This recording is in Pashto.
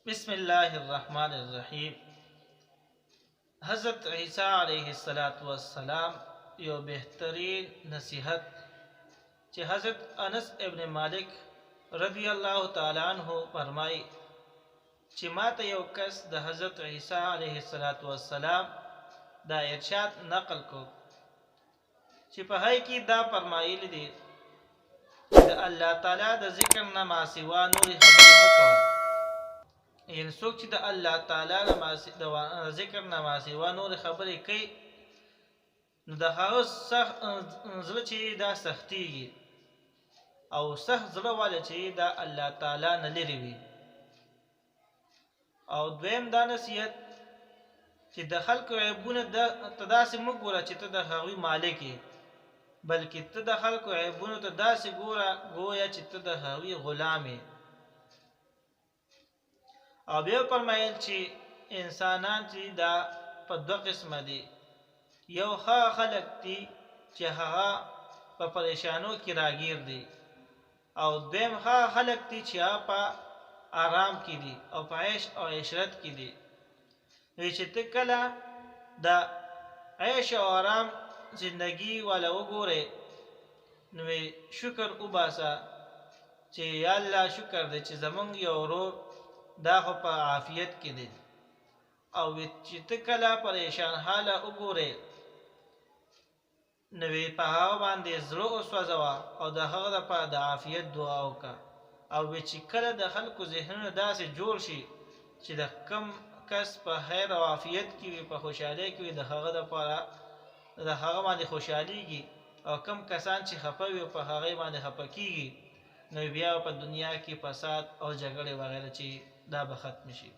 بسم الله الرحمن الرحیم. حضرت عیسی علیه السلام یو بهترین نصیحت چې حضرت انس ابن مالک رضی الله تعالی عنہ فرمای چې ماته یو کس د حضرت عیسی علیه السلام دا ارشاد نقل کو چې په هغه کې دا فرمایلی دي چې د الله تعالی د ذکر نه ما سوا نور خبرې مکوه. یعنی څوک چې د الله تعالی د ذکر نه ما سوا نور خبرې کوي نو د هغه زړه چې دا سختیږي او سخت زړه والا چې دا الله تعالی نه لري وي. او دویم دا نصیحت چې د خلکو عیبونه ته داسې مه ګوره چې ته د هغوی مالک یې، بلکې ته د خلکو عیبونو ته داسې ګوره گویا چې ته د هغوی غلام یې. او بیا فرمایل چې انسانان چې دا په دوه قسمه دي، یو هغه خلک دي چې هغه په پریشانو کې راګیر دي، او دویم هغه خلک دي چې هغه په آرام کې دي او په عیش او عشرت کې دي. وی چې ته کله د عیش او آرام زندگی والا وګورې نو شکر وباسه چې یا الله شکر دی چې زمونږ یو ورور دا خو په عافیت کې دی. او چې ته کله پریشان حاله وګورې نو په هغه باندې زړه وسوځوه او د هغه لپاره د عافیت دعا وکړه. او چې کله د خلکو ذهنونه داسې جوړ شي چې د کم کس په خیر او عافیت کې وي، په خوشحالۍ کې وي، د هغه لپاره د هغه باندې خوشحالیږي، او کم کسان چې خفه وي په هغه باندې خفه کیږي، نو بیا په دنیا کې فساد او جګړې وغیره چې دا به ختم شي.